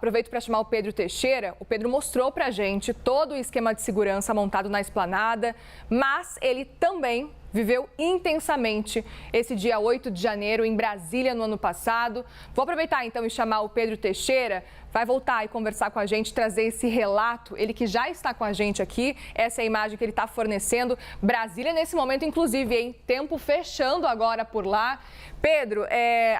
Aproveito para chamar o Pedro Teixeira. O Pedro mostrou para a gente todo o esquema de segurança montado na esplanada, mas ele também viveu intensamente esse dia 8 de janeiro em Brasília no ano passado. Vou aproveitar então e chamar o Pedro Teixeira, vai voltar e conversar com a gente, trazer esse relato, ele que já está com a gente aqui, essa é a imagem que ele está fornecendo. Brasília nesse momento, inclusive, em tempo fechando agora por lá. Pedro,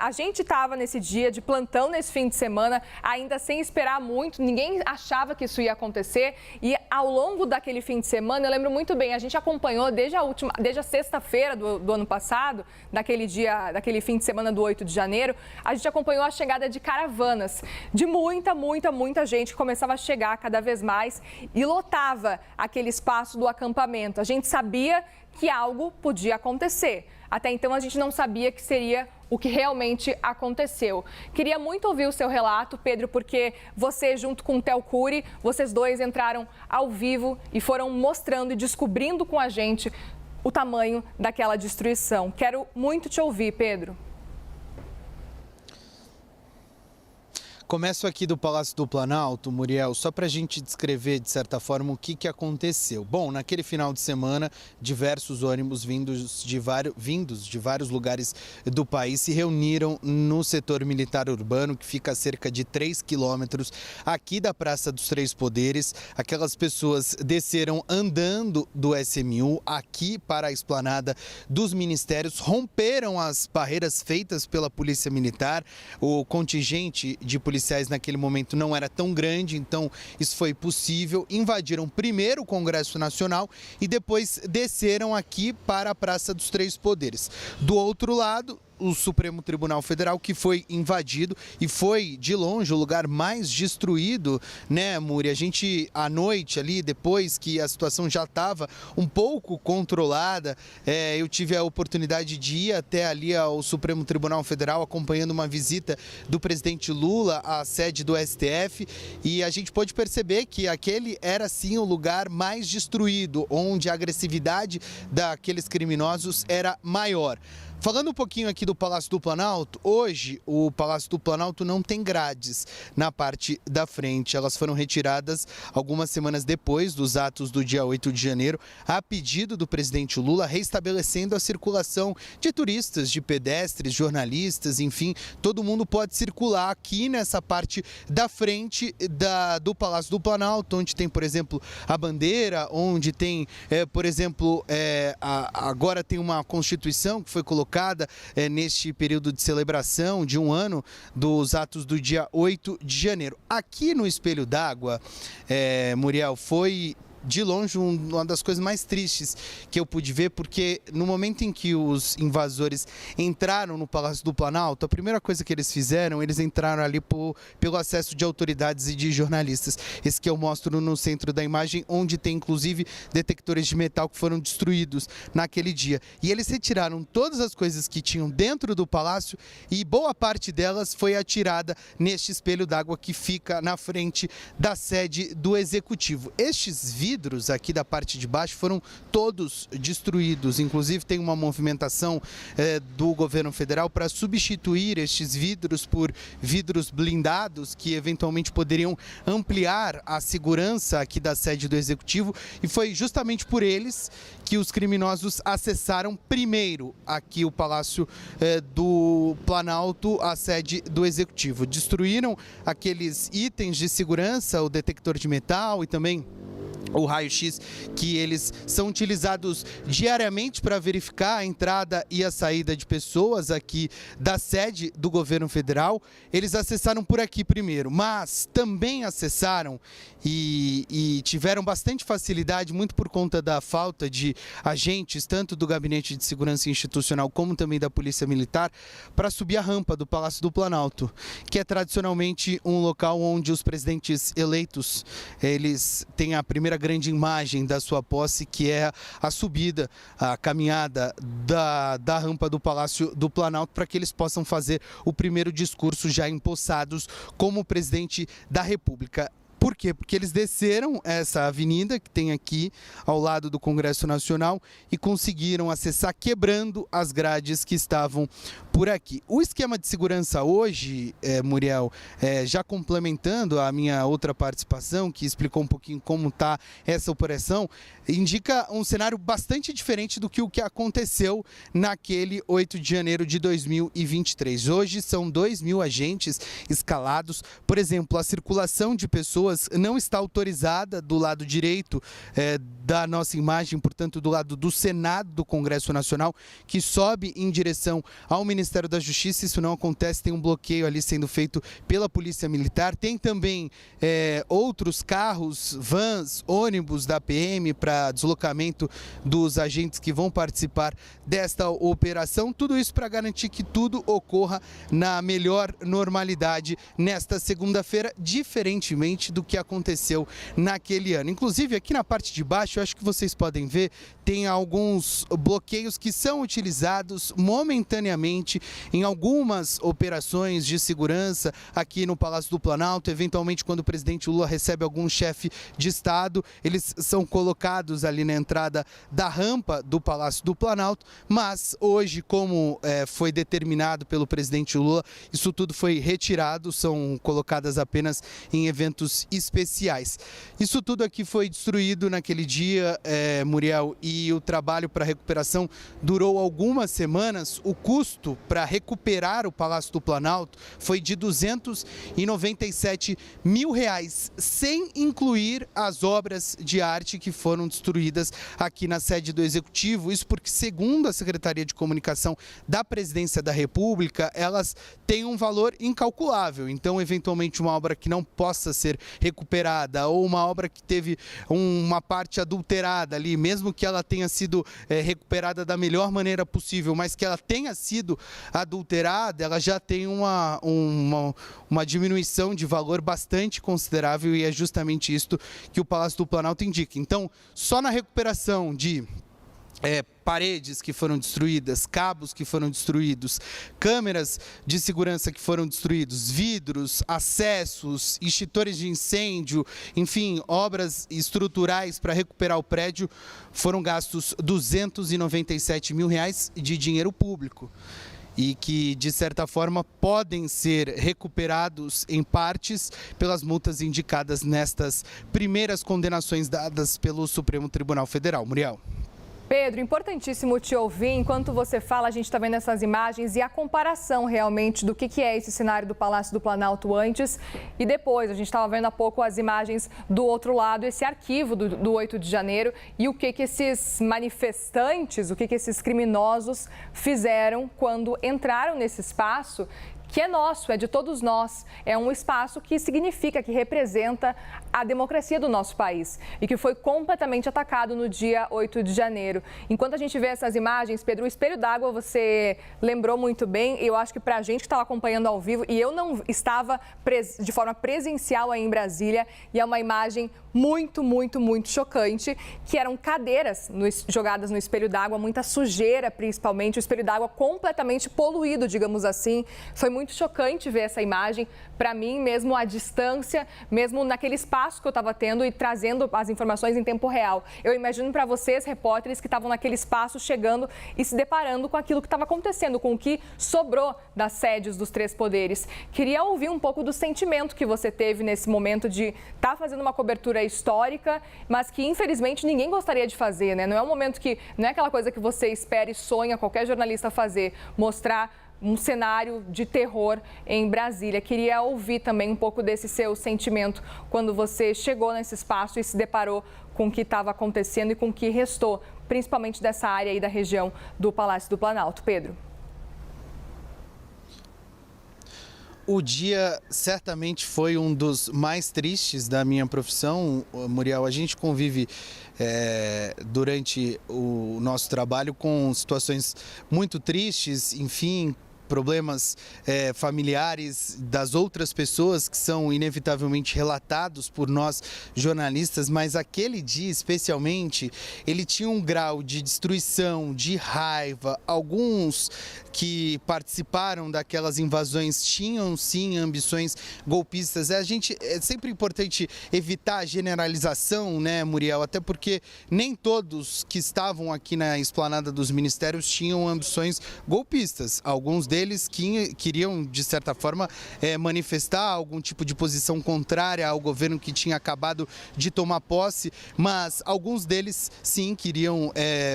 a gente estava nesse dia de plantão nesse fim de semana, ainda sem esperar muito, ninguém achava que isso ia acontecer e ao longo daquele fim de semana, eu lembro muito bem, a gente acompanhou desde a sexta-feira do ano passado, daquele fim de semana do 8 de janeiro, a gente acompanhou a chegada de caravanas, de muita gente que começava a chegar cada vez mais e lotava aquele espaço do acampamento. A gente sabia que algo podia acontecer. Até então, a gente não sabia que seria o que realmente aconteceu. Queria muito ouvir o seu relato, Pedro, porque você, junto com o Theo Cury, vocês dois entraram ao vivo e foram mostrando e descobrindo com a gente o tamanho daquela destruição. Quero muito te ouvir, Pedro. Começo aqui do Palácio do Planalto, Muriel, só para a gente descrever, de certa forma, o que aconteceu. Bom, naquele final de semana, diversos ônibus vindos de vários lugares do país se reuniram no setor militar urbano, que fica a cerca de 3 quilômetros aqui da Praça dos Três Poderes. Aquelas pessoas desceram andando do SMU aqui para a esplanada dos ministérios, romperam as barreiras feitas pela Polícia Militar. O contingente de policiais naquele momento não era tão grande, então isso foi possível. Invadiram primeiro o Congresso Nacional e depois desceram aqui para a Praça dos Três Poderes. Do outro lado, o Supremo Tribunal Federal, que foi invadido e foi, de longe, o lugar mais destruído, né, Muri? A gente, à noite ali, depois que a situação já estava um pouco controlada, eu tive a oportunidade de ir até ali ao Supremo Tribunal Federal, acompanhando uma visita do presidente Lula à sede do STF, e a gente pôde perceber que aquele era, sim, o lugar mais destruído, onde a agressividade daqueles criminosos era maior. Falando um pouquinho aqui do Palácio do Planalto, hoje o Palácio do Planalto não tem grades na parte da frente. Elas foram retiradas algumas semanas depois dos atos do dia 8 de janeiro, a pedido do presidente Lula, restabelecendo a circulação de turistas, de pedestres, jornalistas, enfim, todo mundo pode circular aqui nessa parte da frente do Palácio do Planalto, onde tem, por exemplo, a bandeira, onde tem, por exemplo, agora tem uma Constituição que foi colocada neste período de celebração de um ano dos atos do dia 8 de janeiro. Aqui no Espelho d'Água, Muriel, foi de longe uma das coisas mais tristes que eu pude ver, porque no momento em que os invasores entraram no Palácio do Planalto, a primeira coisa que eles fizeram, eles entraram ali pelo acesso de autoridades e de jornalistas. Esse que eu mostro no centro da imagem, onde tem inclusive detectores de metal que foram destruídos naquele dia. E eles retiraram todas as coisas que tinham dentro do palácio e boa parte delas foi atirada neste espelho d'água que fica na frente da sede do Executivo. Estes vidros aqui da parte de baixo foram todos destruídos, inclusive tem uma movimentação do governo federal para substituir estes vidros por vidros blindados que eventualmente poderiam ampliar a segurança aqui da sede do Executivo, e foi justamente por eles que os criminosos acessaram primeiro aqui o Palácio do Planalto, a sede do Executivo. Destruíram aqueles itens de segurança, o detector de metal e também o raio-x, que eles são utilizados diariamente para verificar a entrada e a saída de pessoas aqui da sede do governo federal. Eles acessaram por aqui primeiro, mas também acessaram e tiveram bastante facilidade, muito por conta da falta de agentes, tanto do Gabinete de Segurança Institucional como também da Polícia Militar, para subir a rampa do Palácio do Planalto, que é tradicionalmente um local onde os presidentes eleitos, eles têm a primeira grande imagem da sua posse, que é a subida, a caminhada da rampa do Palácio do Planalto, para que eles possam fazer o primeiro discurso já empossados como presidente da República. Por quê? Porque eles desceram essa avenida que tem aqui ao lado do Congresso Nacional e conseguiram acessar quebrando as grades que estavam por aqui. O esquema de segurança hoje, Muriel, já complementando a minha outra participação, que explicou um pouquinho como está essa operação, indica um cenário bastante diferente do que o que aconteceu naquele 8 de janeiro de 2023. Hoje são 2.000 agentes escalados. Por exemplo, a circulação de pessoas não está autorizada do lado direito da nossa imagem, portanto, do lado do Senado do Congresso Nacional, que sobe em direção ao Ministério da Justiça. Isso não acontece, tem um bloqueio ali sendo feito pela Polícia Militar. Tem também outros carros, vans, ônibus da PM para deslocamento dos agentes que vão participar desta operação. Tudo isso para garantir que tudo ocorra na melhor normalidade nesta segunda-feira, diferentemente do que aconteceu naquele ano. Inclusive, aqui na parte de baixo, eu acho que vocês podem ver, tem alguns bloqueios que são utilizados momentaneamente em algumas operações de segurança aqui no Palácio do Planalto. Eventualmente, quando o presidente Lula recebe algum chefe de Estado, eles são colocados ali na entrada da rampa do Palácio do Planalto, mas hoje, como foi determinado pelo presidente Lula, isso tudo foi retirado, são colocadas apenas em eventos especiais. Isso tudo aqui foi destruído naquele dia, Muriel, e o trabalho para recuperação durou algumas semanas. O custo para recuperar o Palácio do Planalto foi de R$297 mil, sem incluir as obras de arte que foram destruídas aqui na sede do Executivo. Isso porque, segundo a Secretaria de Comunicação da Presidência da República, elas têm um valor incalculável. Então, eventualmente, uma obra que não possa ser recuperada ou uma obra que teve uma parte adulterada ali, mesmo que ela tenha sido recuperada da melhor maneira possível, mas que ela tenha sido adulterada, ela já tem uma diminuição de valor bastante considerável, e é justamente isto que o Palácio do Planalto indica. Então, só na recuperação de paredes que foram destruídas, cabos que foram destruídos, câmeras de segurança que foram destruídos, vidros, acessos, extintores de incêndio, enfim, obras estruturais para recuperar o prédio, foram gastos R$297 mil de dinheiro público, e que, de certa forma, podem ser recuperados em partes pelas multas indicadas nestas primeiras condenações dadas pelo Supremo Tribunal Federal. Muriel. Pedro, importantíssimo te ouvir. Enquanto você fala, a gente está vendo essas imagens e a comparação realmente do que é esse cenário do Palácio do Planalto antes e depois. A gente estava vendo há pouco as imagens do outro lado, esse arquivo do 8 de janeiro e o que esses manifestantes, o que esses criminosos fizeram quando entraram nesse espaço, que é nosso, é de todos nós. É um espaço que significa, que representa a democracia do nosso país e que foi completamente atacado no dia 8 de janeiro. Enquanto a gente vê essas imagens, Pedro, o espelho d'água você lembrou muito bem. Eu acho que para a gente que estava acompanhando ao vivo, e eu não estava de forma presencial aí em Brasília, e é uma imagem muito, muito, muito chocante, que eram cadeiras jogadas no espelho d'água, muita sujeira principalmente, o espelho d'água completamente poluído, digamos assim. Foi muito chocante ver essa imagem, para mim, mesmo à distância, mesmo naquele espaço que eu estava tendo e trazendo as informações em tempo real. Eu imagino para vocês, repórteres, que estavam naquele espaço chegando e se deparando com aquilo que estava acontecendo, com o que sobrou das sedes dos três poderes. Queria ouvir um pouco do sentimento que você teve nesse momento de estar fazendo uma cobertura histórica, mas que infelizmente ninguém gostaria de fazer, né? Não é um momento que, não é aquela coisa que você espera e sonha qualquer jornalista fazer, mostrar um cenário de terror em Brasília. Queria ouvir também um pouco desse seu sentimento quando você chegou nesse espaço e se deparou com o que estava acontecendo e com o que restou, principalmente dessa área aí da região do Palácio do Planalto. Pedro. O dia certamente foi um dos mais tristes da minha profissão, Muriel. A gente convive durante o nosso trabalho com situações muito tristes, enfim, problemas familiares das outras pessoas que são inevitavelmente relatados por nós jornalistas, mas aquele dia especialmente, ele tinha um grau de destruição, de raiva. Alguns que participaram daquelas invasões tinham sim ambições golpistas. É sempre importante evitar a generalização, né, Muriel? Até porque nem todos que estavam aqui na esplanada dos ministérios tinham ambições golpistas. Alguns deles queriam, de certa forma, manifestar algum tipo de posição contrária ao governo que tinha acabado de tomar posse, mas alguns deles sim queriam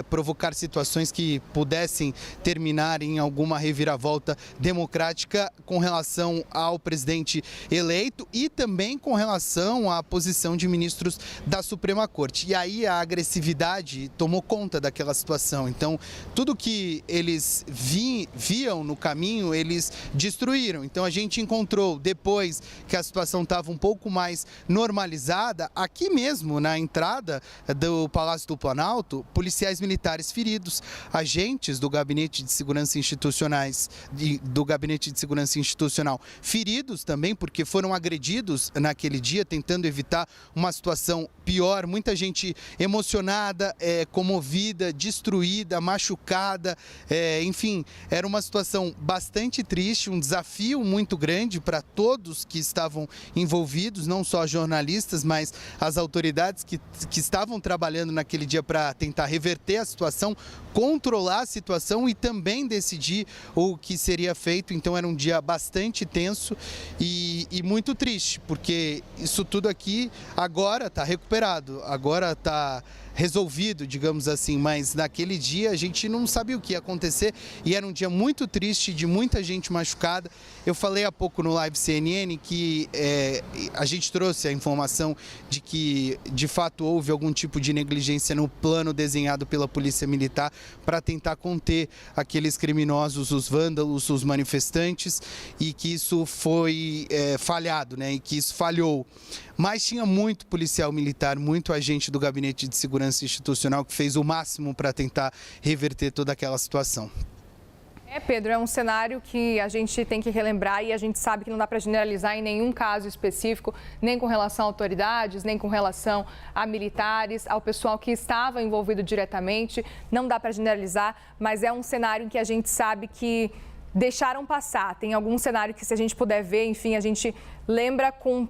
provocar situações que pudessem terminar em alguma reviravolta democrática com relação ao presidente eleito e também com relação à posição de ministros da Suprema Corte. E aí a agressividade tomou conta daquela situação. Então, tudo que eles viam no caminho, eles destruíram. Então, a gente encontrou, depois que a situação estava um pouco mais normalizada, aqui mesmo na entrada do Palácio do Planalto, policiais militares feridos, agentes do Gabinete de Segurança Institucional feridos também, porque foram agredidos naquele dia, tentando evitar uma situação pior. Muita gente emocionada, comovida, destruída, machucada, enfim, era uma situação bastante triste, um desafio muito grande para todos que estavam envolvidos, não só jornalistas, mas as autoridades que estavam trabalhando naquele dia para tentar reverter a situação, controlar a situação e também decidir o que seria feito. Então era um dia bastante tenso e muito triste, porque isso tudo aqui agora está recuperado, agora está resolvido, digamos assim, mas naquele dia a gente não sabia o que ia acontecer e era um dia muito triste, de muita gente machucada. Eu falei há pouco no Live CNN que a gente trouxe a informação de que de fato houve algum tipo de negligência no plano desenhado pela Polícia Militar para tentar conter aqueles criminosos, os vândalos, os manifestantes, e que isso foi falhado, né? E que isso falhou. Mas tinha muito policial militar, muito agente do Gabinete de Segurança Institucional que fez o máximo para tentar reverter toda aquela situação. Pedro, é um cenário que a gente tem que relembrar e a gente sabe que não dá para generalizar em nenhum caso específico, nem com relação a autoridades, nem com relação a militares, ao pessoal que estava envolvido diretamente. Não dá para generalizar, mas é um cenário em que a gente sabe que deixaram passar. Tem algum cenário que, se a gente puder ver, enfim, a gente lembra com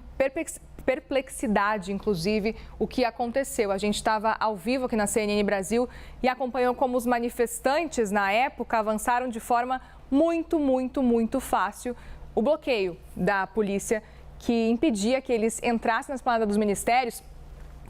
perplexidade, inclusive, o que aconteceu. A gente estava ao vivo aqui na CNN Brasil e acompanhou como os manifestantes, na época, avançaram de forma muito fácil o bloqueio da polícia, que impedia que eles entrassem na esplanada dos ministérios,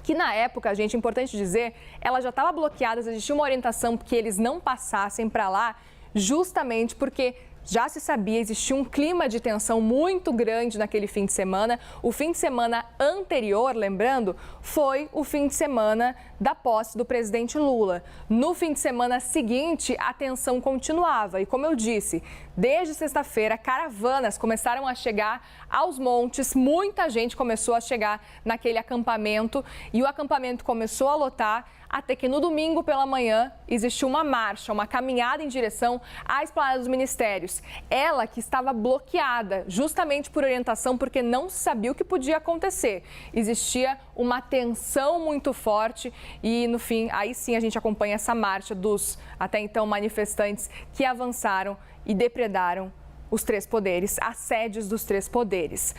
que na época, gente, é importante dizer, ela já estava bloqueada, existia uma orientação que eles não passassem para lá, justamente porque já se sabia, existia um clima de tensão muito grande naquele fim de semana. O fim de semana anterior, lembrando, foi o fim de semana da posse do presidente Lula. No fim de semana seguinte, a tensão continuava. E como eu disse, desde sexta-feira, caravanas começaram a chegar aos montes. Muita gente começou a chegar naquele acampamento e o acampamento começou a lotar, até que no domingo pela manhã existiu uma marcha, uma caminhada em direção à esplanada dos ministérios. Ela que estava bloqueada justamente por orientação, porque não se sabia o que podia acontecer. Existia uma tensão muito forte e, no fim, aí sim a gente acompanha essa marcha dos, até então, manifestantes que avançaram e depredaram os três poderes, as sedes dos três poderes.